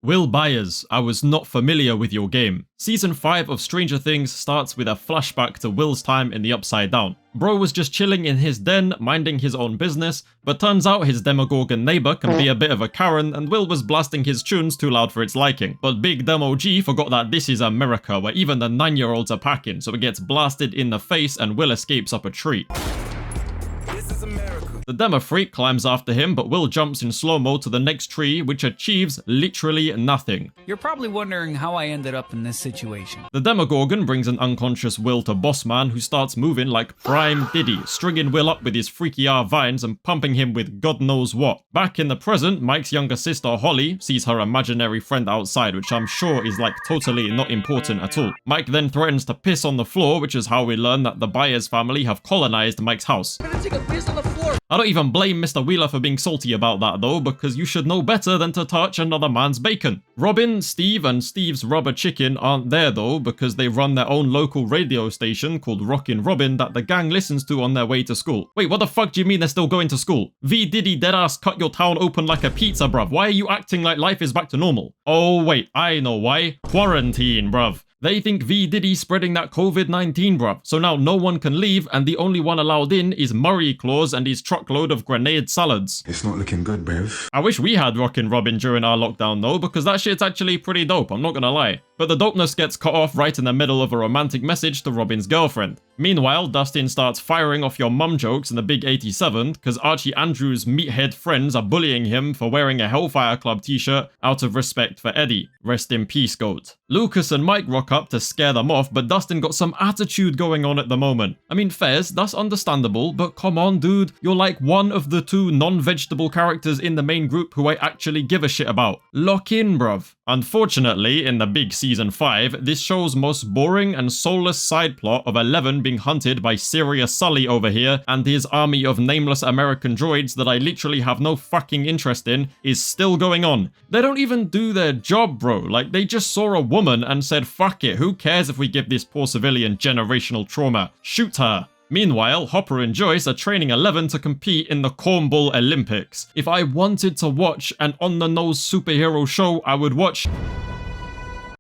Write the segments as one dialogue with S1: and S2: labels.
S1: Will Byers, I was not familiar with your game. Season 5 of Stranger Things starts with a flashback to Will's time in the Upside Down. Bro was just chilling in his den, minding his own business, but turns out his Demogorgon neighbor can be a bit of a Karen and Will was blasting his tunes too loud for its liking. But Big Demo G forgot that this is America where even the 9-year-olds are packing, so it gets blasted in the face and Will escapes up a tree. The demo freak climbs after him, but Will jumps in slow-mo to the next tree, which achieves literally nothing.
S2: You're probably wondering how I ended up in this situation.
S1: The Demogorgon brings an unconscious Will to Boss Man, who starts moving like Prime Diddy, stringing Will up with his freaky vines and pumping him with God knows what. Back in the present, Mike's younger sister Holly sees her imaginary friend outside, which I'm sure is like totally not important at all. Mike then threatens to piss on the floor, which is how we learn that the Byers family have colonized Mike's house.
S2: I'm gonna take a piss on the floor.
S1: I don't even blame Mr. Wheeler for being salty about that though, because you should know better than to touch another man's bacon. Robin, Steve, and Steve's rubber chicken aren't there though, because they run their own local radio station called Rockin' Robin that the gang listens to on their way to school. Wait, what the fuck do you mean they're still going to school? V Diddy deadass cut your town open like a pizza, bruv. Why are you acting like life is back to normal? Oh wait, I know why. Quarantine, bruv. They think V Diddy's spreading that COVID-19, bruv. So now no one can leave and the only one allowed in is Murray Claus and his truckload of grenade salads.
S3: It's not looking good, bruv.
S1: I wish we had Rockin' Robin during our lockdown though, because that shit's actually pretty dope, I'm not gonna lie. But the dopeness gets cut off right in the middle of a romantic message to Robin's girlfriend. Meanwhile, Dustin starts firing off your mum jokes in the Big 87 because Archie Andrews' meathead friends are bullying him for wearing a Hellfire Club t-shirt out of respect for Eddie. Rest in peace, GOAT. Lucas and Mike rock up to scare them off, but Dustin got some attitude going on at the moment. I mean, fairs, that's understandable, but come on, dude. You're like one of the 2 non-vegetable characters in the main group who I actually give a shit about. Lock in, bruv. Unfortunately, in the big Season 5, this show's most boring and soulless side plot of Eleven being hunted by Serious Sully over here and his army of nameless American droids that I literally have no fucking interest in is still going on. They don't even do their job, bro. Like, they just saw a woman and said, fuck it, who cares if we give this poor civilian generational trauma? Shoot her. Meanwhile, Hopper and Joyce are training 11 to compete in the Cornball Olympics. If I wanted to watch an on-the-nose superhero show, I would watch...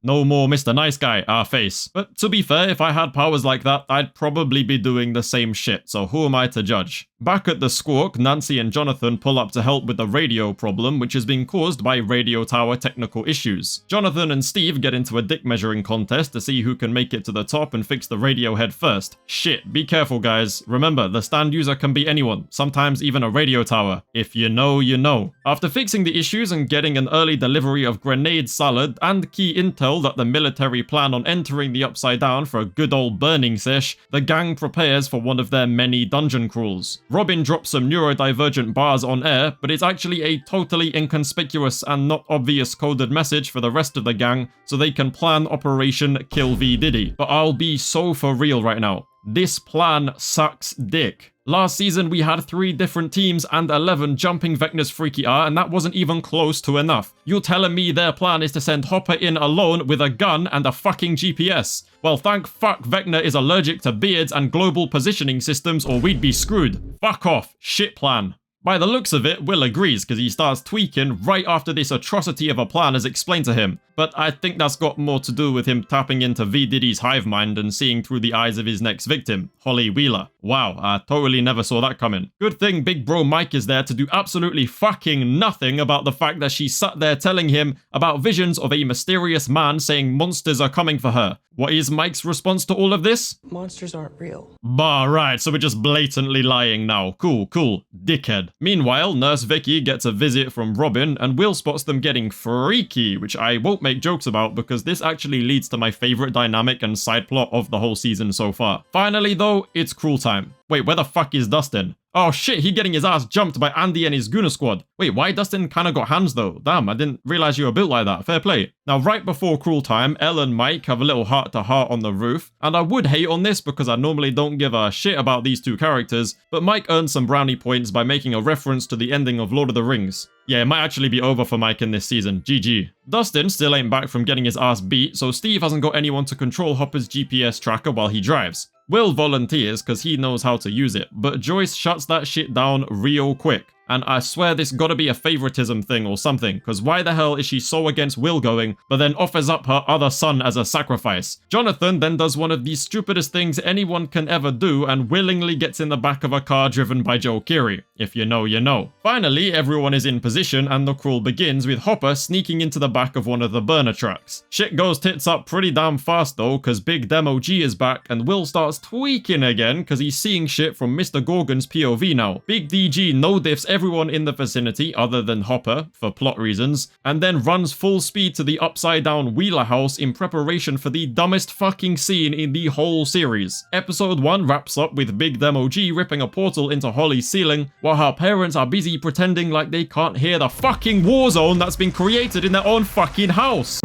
S1: No more Mr. Nice Guy, our face. But to be fair, if I had powers like that, I'd probably be doing the same shit, so who am I to judge? Back at the Squawk, Nancy and Jonathan pull up to help with the radio problem, which is being caused by radio tower technical issues. Jonathan and Steve get into a dick measuring contest to see who can make it to the top and fix the radio head first. Shit, be careful guys. Remember, the stand user can be anyone, sometimes even a radio tower. If you know, you know. After fixing the issues and getting an early delivery of grenade salad and key intel that the military plan on entering the Upside Down for a good old burning sesh, the gang prepares for one of their many dungeon crawls. Robin drops some neurodivergent bars on air, but it's actually a totally inconspicuous and not obvious coded message for the rest of the gang so they can plan Operation Kill V Diddy. But I'll be so for real right now. This plan sucks dick. Last season we had 3 different teams and 11 jumping Vecna's freaky R, and that wasn't even close to enough. You're telling me their plan is to send Hopper in alone with a gun and a fucking GPS? Well, thank fuck Vecna is allergic to beards and global positioning systems or we'd be screwed. Fuck off. Shit plan. By the looks of it, Will agrees because he starts tweaking right after this atrocity of a plan is explained to him. But I think that's got more to do with him tapping into V Diddy's hive mind and seeing through the eyes of his next victim, Holly Wheeler. Wow, I totally never saw that coming. Good thing big bro Mike is there to do absolutely fucking nothing about the fact that she sat there telling him about visions of a mysterious man saying monsters are coming for her. What is Mike's response to all of this?
S4: Monsters aren't real.
S1: Bah, right, so we're just blatantly lying now. Cool, dickhead. Meanwhile, Nurse Vicky gets a visit from Robin and Will spots them getting freaky, which I won't make jokes about because this actually leads to my favorite dynamic and side plot of the whole season so far. Finally though, it's cruel time. Wait, where the fuck is Dustin? Oh shit, he getting his ass jumped by Andy and his Gooner squad. Wait, why Dustin kinda got hands though? Damn, I didn't realize you were built like that. Fair play. Now, right before cruel time, Elle and Mike have a little heart-to-heart on the roof, and I would hate on this because I normally don't give a shit about these 2 characters, but Mike earned some brownie points by making a reference to the ending of Lord of the Rings. Yeah, it might actually be over for Mike in this season. GG. Dustin still ain't back from getting his ass beat, so Steve hasn't got anyone to control Hopper's GPS tracker while he drives. Will volunteers because he knows how to use it, but Joyce shuts that shit down real quick. And I swear this gotta be a favoritism thing or something, cause why the hell is she so against Will going, but then offers up her other son as a sacrifice? Jonathan then does one of the stupidest things anyone can ever do and willingly gets in the back of a car driven by Joe Keery. If you know, you know. Finally, everyone is in position and the crawl begins with Hopper sneaking into the back of one of the burner trucks. Shit goes tits up pretty damn fast though, cause Big Demo G is back and Will starts tweaking again cause he's seeing shit from Mr. Gorgon's POV now. Big DG no-diffs everyone in the vicinity other than Hopper, for plot reasons, and then runs full speed to the upside down Wheeler house in preparation for the dumbest fucking scene in the whole series. Episode 1 wraps up with Big Demo G ripping a portal into Holly's ceiling while her parents are busy pretending like they can't hear the fucking war zone that's been created in their own fucking house.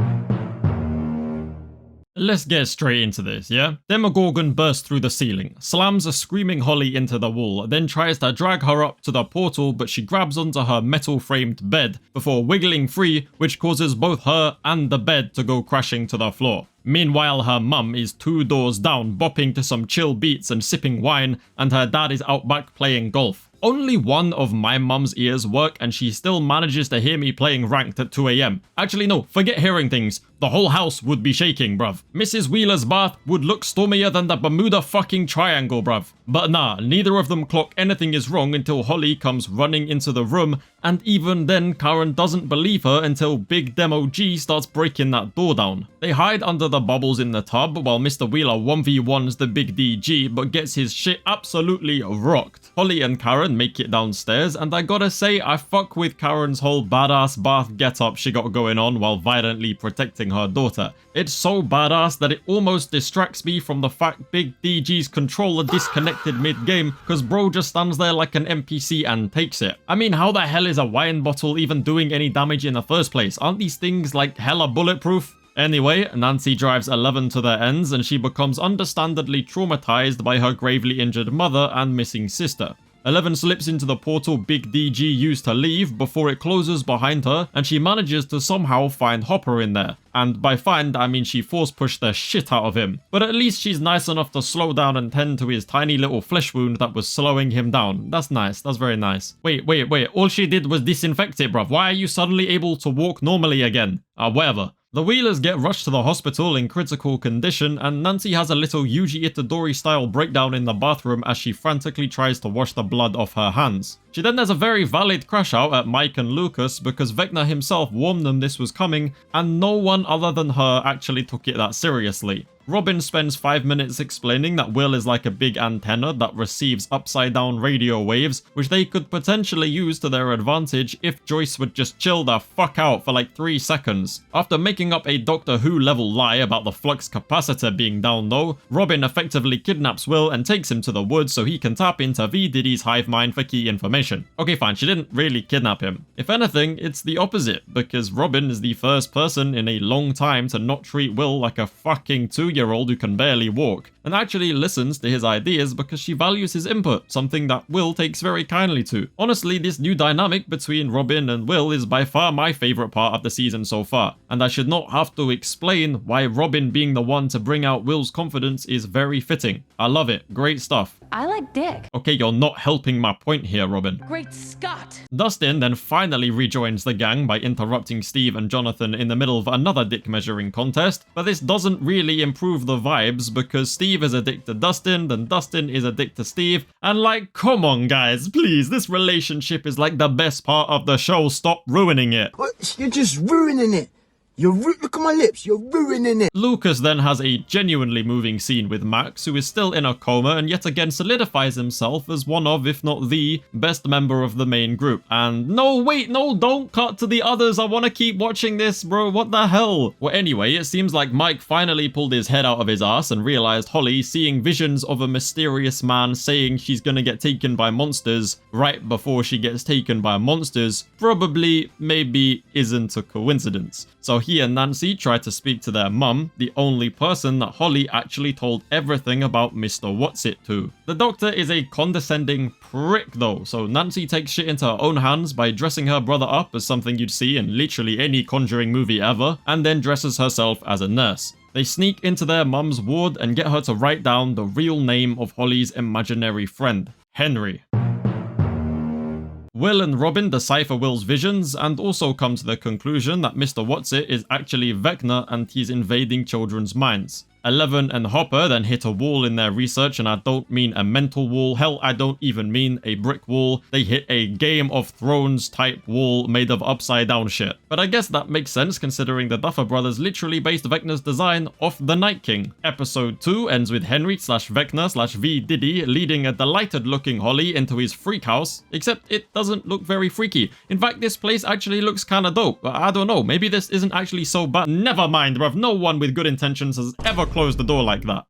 S1: Let's get straight into this, yeah? Demogorgon bursts through the ceiling, slams a screaming Holly into the wall, then tries to drag her up to the portal, but she grabs onto her metal-framed bed before wiggling free, which causes both her and the bed to go crashing to the floor. Meanwhile, her mum is 2 doors down, bopping to some chill beats and sipping wine, and her dad is out back playing golf. Only one of my mum's ears work and she still manages to hear me playing ranked at 2 AM. Actually no, forget hearing things. The whole house would be shaking, bruv. Mrs. Wheeler's bath would look stormier than the Bermuda fucking Triangle, bruv. But nah, neither of them clock anything is wrong until Holly comes running into the room, and even then Karen doesn't believe her until Big Demo G starts breaking that door down. They hide under the bubbles in the tub while Mr. Wheeler 1v1s the Big DG but gets his shit absolutely rocked. Holly and Karen make it downstairs, and I gotta say I fuck with Karen's whole badass bath getup she got going on while violently protecting her daughter. It's so badass that it almost distracts me from the fact Big DG's controller disconnected mid-game cause bro just stands there like an NPC and takes it. I mean, how the hell is a wine bottle even doing any damage in the first place? Aren't these things like hella bulletproof? Anyway, Nancy drives 11 to their ends and she becomes understandably traumatized by her gravely injured mother and missing sister. 11 slips into the portal Big DG used to leave before it closes behind her, and she manages to somehow find Hopper in there. And by find, I mean she force pushed the shit out of him. But at least she's nice enough to slow down and tend to his tiny little flesh wound that was slowing him down. That's nice, that's very nice. Wait, all she did was disinfect it, bruv. Why are you suddenly able to walk normally again? Whatever. The Wheelers get rushed to the hospital in critical condition, and Nancy has a little Yuji Itadori style breakdown in the bathroom as she frantically tries to wash the blood off her hands. She then has a very valid crash out at Mike and Lucas because Vecna himself warned them this was coming, and no one other than her actually took it that seriously. Robin spends 5 minutes explaining that Will is like a big antenna that receives upside down radio waves, which they could potentially use to their advantage if Joyce would just chill the fuck out for like 3 seconds. After making up a Doctor Who level lie about the flux capacitor being down though, Robin effectively kidnaps Will and takes him to the woods so he can tap into V Diddy's hive mind for key information. Okay fine, she didn't really kidnap him. If anything, it's the opposite, because Robin is the first person in a long time to not treat Will like a fucking 2-year-old who can barely walk, and actually listens to his ideas because she values his input, something that Will takes very kindly to. Honestly, this new dynamic between Robin and Will is by far my favourite part of the season so far, and I should not have to explain why Robin being the one to bring out Will's confidence is very fitting. I love it. Great stuff.
S3: I like dick.
S1: Okay, you're not helping my point here, Robin.
S3: Great Scott!
S1: Dustin then finally rejoins the gang by interrupting Steve and Jonathan in the middle of another dick measuring contest, but this doesn't really improve the vibes because Steve is a dick to Dustin, then Dustin is a dick to Steve, and like, come on guys, please, this relationship is like the best part of the show, stop ruining it.
S4: What? You're just ruining it. Look at my lips, you're ruining it.
S1: Lucas then has a genuinely moving scene with Max, who is still in a coma and yet again solidifies himself as one of, if not the, best member of the main group. And no, wait, no, don't cut to the others, I want to keep watching this, bro, what the hell? Well, anyway, it seems like Mike finally pulled his head out of his ass and realized Holly, seeing visions of a mysterious man saying she's gonna get taken by monsters right before she gets taken by monsters, probably, maybe, isn't a coincidence. So he and Nancy try to speak to their mum, the only person that Holly actually told everything about Mr. What's-It to. The doctor is a condescending prick though, so Nancy takes shit into her own hands by dressing her brother up as something you'd see in literally any Conjuring movie ever, and then dresses herself as a nurse. They sneak into their mum's ward and get her to write down the real name of Holly's imaginary friend, Henry. Will and Robin decipher Will's visions and also come to the conclusion that Mr. Whatsit is actually Vecna and he's invading children's minds. Eleven and Hopper then hit a wall in their research, and I don't mean a mental wall, hell I don't even mean a brick wall. They hit a Game of Thrones type wall made of upside down shit. But I guess that makes sense considering the Duffer Brothers literally based Vecna's design off the Night King. Episode 2 ends with Henry slash Vecna slash V Diddy leading a delighted looking Holly into his freak house, except it doesn't look very freaky. In fact, this place actually looks kinda dope. I don't know, maybe this isn't actually so bad. Never mind, bruv, no one with good intentions has ever close the door like that.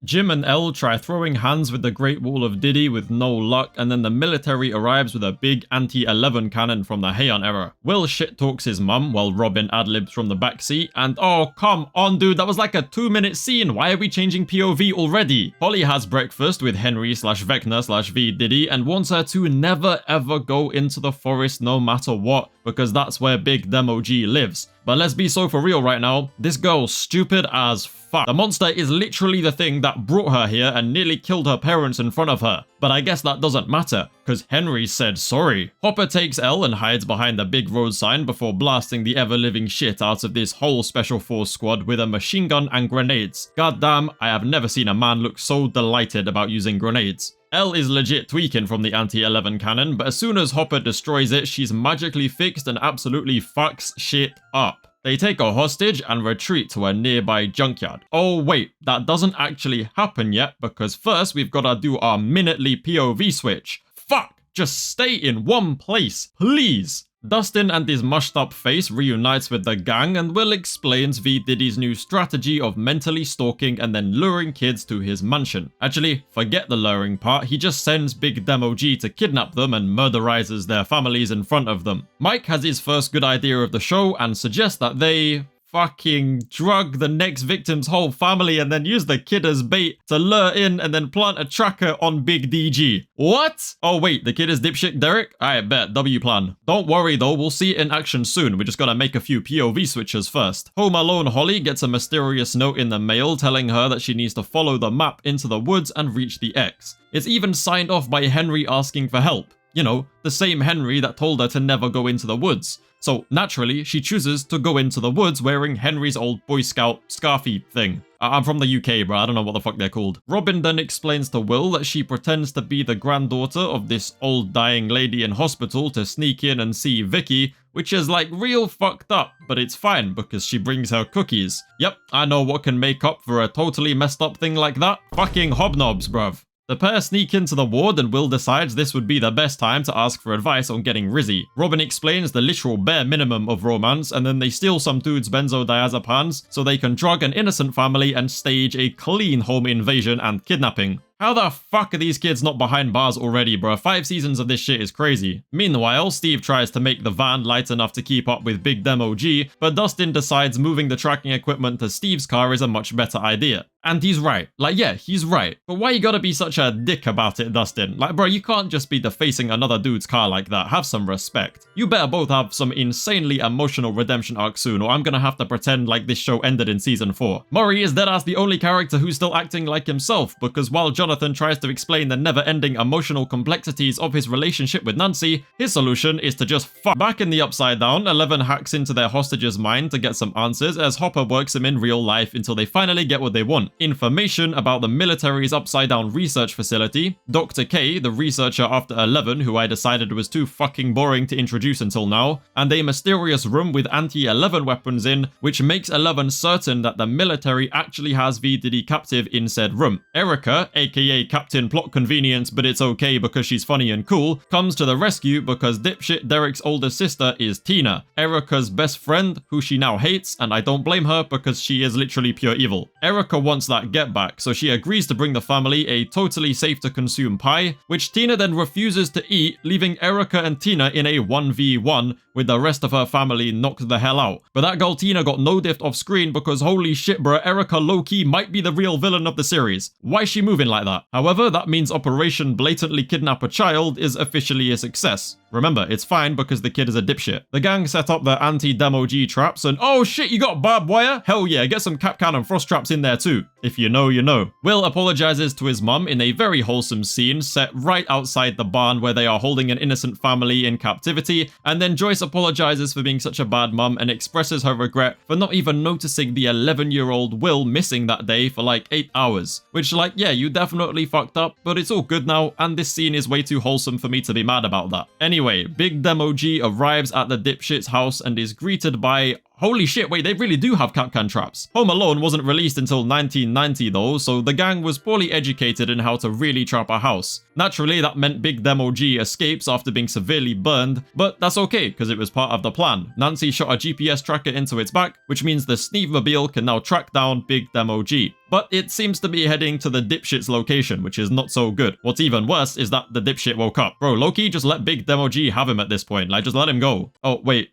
S1: Jim and Elle try throwing hands with the Great Wall of Diddy with no luck, and then the military arrives with a big anti-11 cannon from the Heian era. Will shit-talks his mum while Robin ad-libs from the backseat, and oh come on dude, that was like a 2-minute scene, why are we changing POV already? Holly has breakfast with Henry slash Vecna slash V Diddy and wants her to never ever go into the forest no matter what, because that's where Big Demo G lives. But let's be so for real right now, this girl's stupid as fuck. The monster is literally the thing that brought her here and nearly killed her parents in front of her. But I guess that doesn't matter, because Henry said sorry. Hopper takes Elle and hides behind the big road sign before blasting the ever-living shit out of this whole Special Force squad with a machine gun and grenades. Goddamn, I have never seen a man look so delighted about using grenades. Elle is legit tweaking from the anti-11 cannon, but as soon as Hopper destroys it, she's magically fixed and absolutely fucks shit up. They take a hostage and retreat to a nearby junkyard. Oh wait, that doesn't actually happen yet, because first we've gotta do our minutely POV switch. Fuck! Just stay in one place, please! Dustin and his mushed up face reunites with the gang, and Will explains V Diddy's new strategy of mentally stalking and then luring kids to his mansion. Actually, forget the luring part, he just sends Big Demo G to kidnap them and murderizes their families in front of them. Mike has his first good idea of the show and suggests that they fucking drug the next victim's whole family and then use the kid as bait to lure in and then plant a tracker on Big DG. What? Oh wait, the kid is dipshit Derek? I bet, W plan. Don't worry though, we'll see it in action soon, we just gotta make a few POV switches first. Home Alone Holly gets a mysterious note in the mail telling her that she needs to follow the map into the woods and reach the X. It's even signed off by Henry asking for help. You know, the same Henry that told her to never go into the woods. So naturally, she chooses to go into the woods wearing Henry's old Boy Scout scarfy thing. I'm from the UK, bro, I don't know what the fuck they're called. Robin then explains to Will that she pretends to be the granddaughter of this old dying lady in hospital to sneak in and see Vicky, which is like real fucked up, but it's fine because she brings her cookies. Yep, I know what can make up for a totally messed up thing like that. Fucking hobnobs, bruv. The pair sneak into the ward and Will decides this would be the best time to ask for advice on getting Rizzy. Robin explains the literal bare minimum of romance and then they steal some dude's benzodiazepines so they can drug an innocent family and stage a clean home invasion and kidnapping. How the fuck are these kids not behind bars already, bro? 5 seasons of this shit is crazy. Meanwhile, Steve tries to make the van light enough to keep up with Big Demo G, but Dustin decides moving the tracking equipment to Steve's car is a much better idea. And he's right. Like, yeah, he's right. But why you gotta be such a dick about it, Dustin? Like, bro, you can't just be defacing another dude's car like that. Have some respect. You better both have some insanely emotional redemption arc soon, or I'm gonna have to pretend like this show ended in season 4. Murray is deadass the only character who's still acting like himself, because while Jonathan tries to explain the never-ending emotional complexities of his relationship with Nancy, his solution is to just fuck. Back in the Upside Down, 11 hacks into their hostage's mind to get some answers as Hopper works him in real life until they finally get what they want. Information about the military's Upside Down research facility, Dr. K, the researcher after 11 who I decided was too fucking boring to introduce until now, and a mysterious room with anti-11 weapons in, which makes 11 certain that the military actually has V Diddy captive in said room. Erica, aka Captain Plot Convenience but it's okay because she's funny and cool, comes to the rescue because dipshit Derek's older sister is Tina, Erica's best friend who she now hates, and I don't blame her because she is literally pure evil. Erica wants that get back, so she agrees to bring the family a totally safe to consume pie, which Tina then refuses to eat, leaving Erica and Tina in a 1v1 with the rest of her family knocked the hell out. But that girl Tina got no diffed off screen because holy shit bruh, Erica low-key might be the real villain of the series. Why is she moving like that? However, that means Operation Blatantly Kidnap a Child is officially a success. Remember, it's fine because the kid is a dipshit. The gang set up their anti-Demo G traps and oh shit, you got barbed wire? Hell yeah, get some cap can and frost traps in there too. If you know, you know. Will apologizes to his mum in a very wholesome scene set right outside the barn where they are holding an innocent family in captivity, and then Joyce apologizes for being such a bad mum and expresses her regret for not even noticing the 11-year-old Will missing that day for like 8 hours. Which, like, yeah, you definitely fucked up, but it's all good now, and this scene is way too wholesome for me to be mad about that. Anyway, Big Demo G arrives at the dipshit's house and is greeted by... Holy shit, wait, they really do have Capcan traps. Home Alone wasn't released until 1990 though, so the gang was poorly educated in how to really trap a house. Naturally, that meant Big Demo G escapes after being severely burned, but that's okay, because it was part of the plan. Nancy shot a GPS tracker into its back, which means the Sneevemobile can now track down Big Demo G. But it seems to be heading to the dipshit's location, which is not so good. What's even worse is that the dipshit woke up. Bro, Loki, just let Big Demo G have him at this point. Like, just let him go. Oh, wait,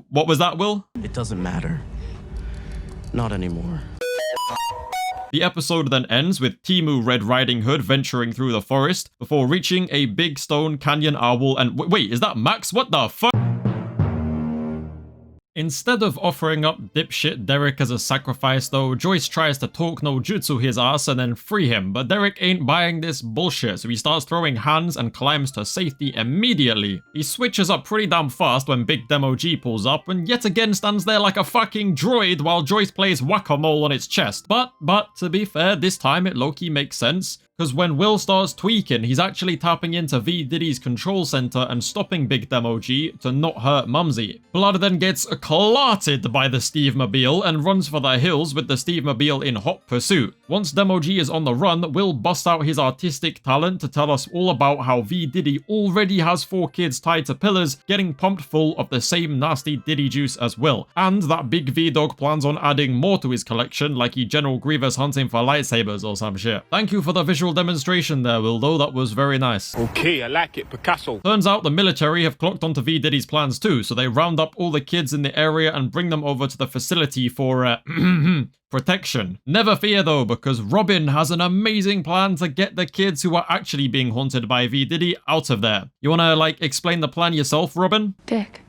S1: what was that, Will?
S3: It doesn't matter. Not anymore.
S1: The episode then ends with Timu Red Riding Hood venturing through the forest before reaching a big stone canyon owl and wait, is that Max? What the fuck? Instead of offering up dipshit Derek as a sacrifice though, Joyce tries to talk no jutsu his ass and then free him, but Derek ain't buying this bullshit, so he starts throwing hands and climbs to safety immediately. He switches up pretty damn fast when Big Demo G pulls up and yet again stands there like a fucking droid while Joyce plays whack-a-mole on its chest. But to be fair, this time it low-key makes sense. Because when Will starts tweaking, he's actually tapping into V Diddy's control center and stopping Big Demo G to not hurt Mumsy. Blood then gets clarted by the Steve-mobile and runs for the hills with the Steve-mobile in hot pursuit. Once Demo G is on the run, Will busts out his artistic talent to tell us all about how V Diddy already has 4 kids tied to pillars, getting pumped full of the same nasty Diddy juice as Will. And that Big V-Dog plans on adding more to his collection like he General Grievous hunting for lightsabers or some shit. Thank you for the visual demonstration there, Will, though. That was very nice.
S5: Okay, I like it, Picasso.
S1: Turns out the military have clocked onto V Diddy's plans too, so they round up all the kids in the area and bring them over to the facility for protection. Never fear though, because Robin has an amazing plan to get the kids who are actually being haunted by V Diddy out of there. You wanna like explain the plan yourself, Robin?
S6: Dick.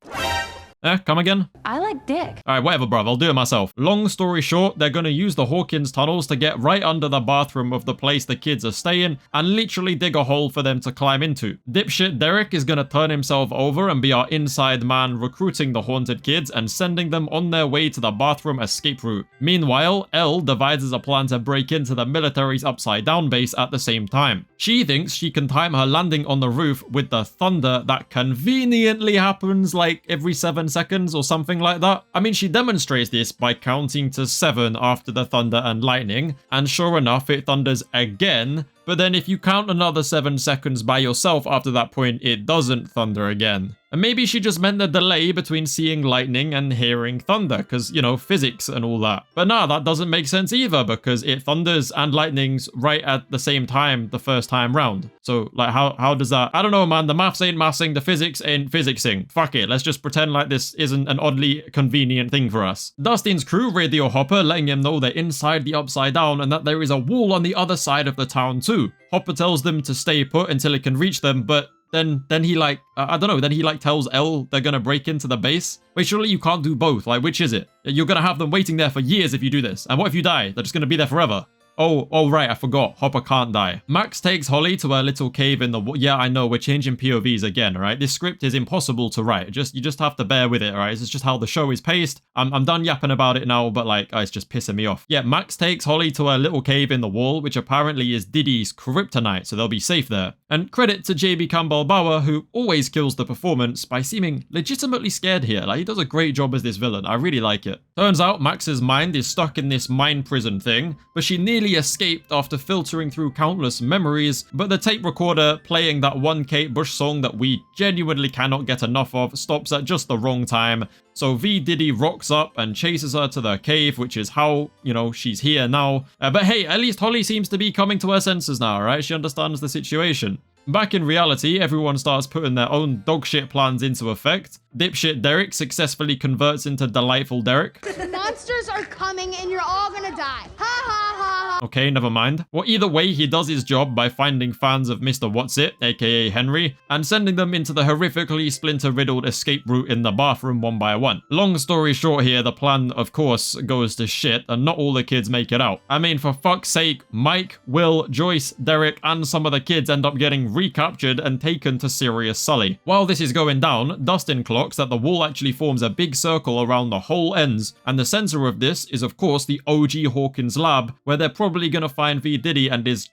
S1: Come again?
S6: I like dick.
S1: Alright, whatever, bruv. I'll do it myself. Long story short, they're gonna use the Hawkins tunnels to get right under the bathroom of the place the kids are staying and literally dig a hole for them to climb into. Dipshit Derek is gonna turn himself over and be our inside man recruiting the haunted kids and sending them on their way to the bathroom escape route. Meanwhile, Elle devises a plan to break into the military's upside down base at the same time. She thinks she can time her landing on the roof with the thunder that conveniently happens like every 7 seconds or something like that. I mean, she demonstrates this by counting to 7 after the thunder and lightning, and sure enough, it thunders again. But then if you count another 7 seconds by yourself after that point, it doesn't thunder again. And maybe she just meant the delay between seeing lightning and hearing thunder, because, you know, physics and all that. But nah, that doesn't make sense either, because it thunders and lightnings right at the same time the first time round. So, like, how does that... I don't know, man, the maths ain't mathsing, the physics ain't physicsing. Fuck it, let's just pretend like this isn't an oddly convenient thing for us. Dustin's crew radio Hopper, letting him know they're inside the Upside Down and that there is a wall on the other side of the town too. Hopper tells them to stay put until it can reach them, but then he like, I don't know, then he like tells Elle they're gonna break into the base. Wait, surely you can't do both, like which is it? You're gonna have them waiting there for years if you do this, and what if you die? They're just gonna be there forever. Oh, right, I forgot. Hopper can't die. Max takes Holly to her little cave in the... Yeah, I know, we're changing POVs again, alright? This script is impossible to write. You just have to bear with it, alright? It's just how the show is paced. I'm done yapping about it now, but like, it's just pissing me off. Yeah, Max takes Holly to her little cave in the wall, which apparently is Diddy's kryptonite, so they'll be safe there. And credit to JB Campbell-Bower, who always kills the performance by seeming legitimately scared here. Like, he does a great job as this villain. I really like it. Turns out Max's mind is stuck in this mind prison thing, but she nearly escaped after filtering through countless memories, but the tape recorder playing that one Kate Bush song that we genuinely cannot get enough of stops at just the wrong time. So V Diddy rocks up and chases her to the cave, which is how, you know, she's here now. But hey, at least Holly seems to be coming to her senses now, right? She understands the situation. Back in reality, everyone starts putting their own dogshit plans into effect. Dipshit Derek successfully converts into delightful Derek.
S5: Monsters are coming and you're all gonna die. Ha ha ha ha.
S1: Okay, never mind. Well, either way, he does his job by finding fans of Mr. What's-It, aka Henry, and sending them into the horrifically splinter-riddled escape route in the bathroom one by one. Long story short here, the plan, of course, goes to shit, and not all the kids make it out. I mean, for fuck's sake, Mike, Will, Joyce, Derek, and some of the kids end up getting recaptured and taken to Sirius Sully. While this is going down, Dustin clocks that the wall actually forms a big circle around the whole ends, and the center of this is, of course, the OG Hawkins lab, where they're probably gonna find V. Diddy and his,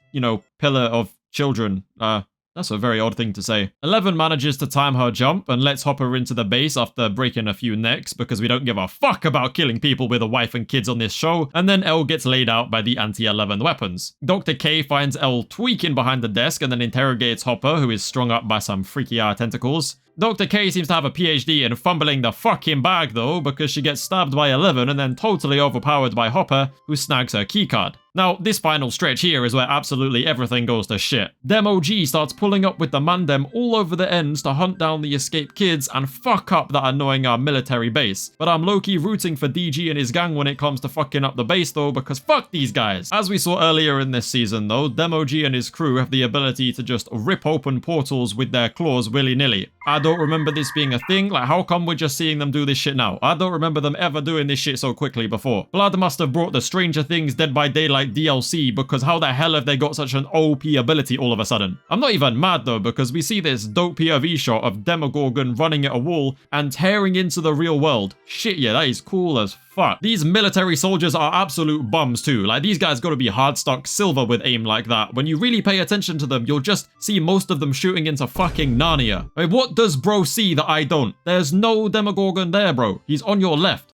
S1: pillar of children. That's a very odd thing to say. 11 manages to time her jump and lets Hopper into the base after breaking a few necks because we don't give a fuck about killing people with a wife and kids on this show, and then Elle gets laid out by the anti-11 weapons. Dr. K finds Elle tweaking behind the desk and then interrogates Hopper, who is strung up by some freaky-ass tentacles. Dr. K seems to have a PhD in fumbling the fucking bag though, because she gets stabbed by 11 and then totally overpowered by Hopper, who snags her keycard. Now, this final stretch here is where absolutely everything goes to shit. Dem OG starts pulling up with the Mandem all over the ends to hunt down the escaped kids and fuck up that annoying military base. But I'm low-key rooting for DG and his gang when it comes to fucking up the base though, because fuck these guys. As we saw earlier in this season though, Dem OG and his crew have the ability to just rip open portals with their claws willy-nilly. I don't remember this being a thing, like how come we're just seeing them do this shit now? I don't remember them ever doing this shit so quickly before. Blood must have brought the Stranger Things Dead by Daylight DLC, because how the hell have they got such an OP ability all of a sudden? I'm not even mad though, because we see this dope POV shot of Demogorgon running at a wall and tearing into the real world. Shit, yeah, that is cool as fuck. These military soldiers are absolute bums too. Like, these guys gotta be hard stuck silver with aim like that. When you really pay attention to them, you'll just see most of them shooting into fucking Narnia. I mean, what does bro see that I don't? There's no Demogorgon there, bro. He's on your left.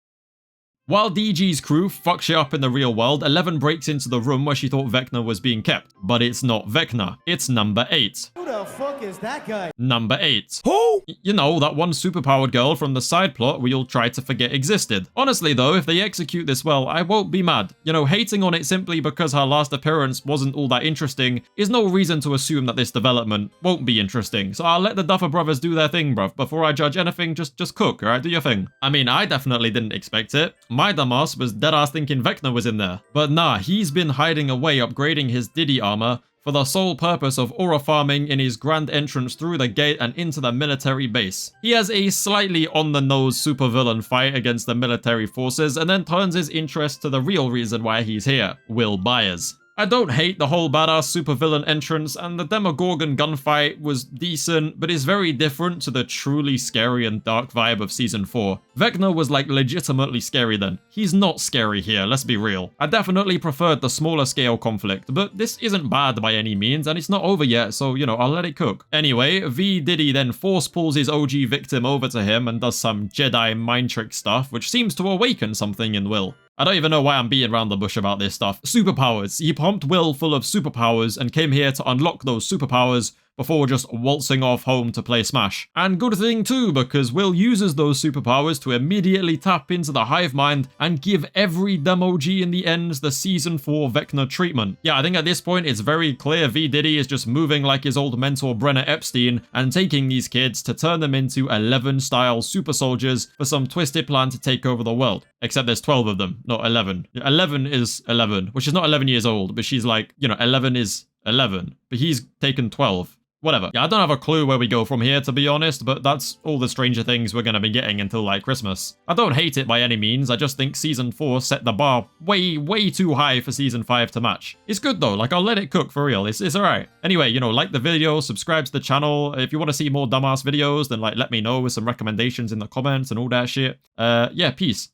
S1: While DG's crew fuck shit up in the real world, 11 breaks into the room where she thought Vecna was being kept. But it's not Vecna, it's number 8.
S6: Who the fuck is that guy?
S1: Number 8.
S6: Who?
S1: You know, that one superpowered girl from the side plot we all tried to forget existed. Honestly though, if they execute this well, I won't be mad. You know, hating on it simply because her last appearance wasn't all that interesting is no reason to assume that this development won't be interesting. So I'll let the Duffer Brothers do their thing, bruv. Before I judge anything, just cook, alright? Do your thing. I mean, I definitely didn't expect it. My dumbass was deadass thinking Vecna was in there. But nah, he's been hiding away upgrading his Diddy armor for the sole purpose of aura farming in his grand entrance through the gate and into the military base. He has a slightly on-the-nose supervillain fight against the military forces and then turns his interest to the real reason why he's here, Will Byers. I don't hate the whole badass supervillain entrance, and the Demogorgon gunfight was decent, but is very different to the truly scary and dark vibe of Season 4. Vecna was like legitimately scary then. He's not scary here, let's be real. I definitely preferred the smaller scale conflict, but this isn't bad by any means, and it's not over yet, so you know, I'll let it cook. Anyway, V. Diddy then force pulls his OG victim over to him and does some Jedi mind trick stuff, which seems to awaken something in Will. I don't even know why I'm beating around the bush about this stuff. Superpowers. He pumped Will full of superpowers and came here to unlock those superpowers before just waltzing off home to play Smash. And good thing too, because Will uses those superpowers to immediately tap into the hive mind and give every Dem-OG in the end the Season 4 Vecna treatment. Yeah, I think at this point it's very clear V. Diddy is just moving like his old mentor Brenner Epstein and taking these kids to turn them into 11-style super soldiers for some twisted plan to take over the world. Except there's 12 of them, not 11. 11 is 11, which is not 11 years old, but she's like, 11 is 11, but he's taken 12. Whatever. Yeah, I don't have a clue where we go from here, to be honest, but that's all the Stranger Things we're gonna be getting until, like, Christmas. I don't hate it by any means, I just think Season 4 set the bar way too high for Season 5 to match. It's good though, like, I'll let it cook for real, it's alright. Anyway, like the video, subscribe to the channel. If you want to see more dumbass videos, then, like, let me know with some recommendations in the comments and all that shit. Yeah, peace.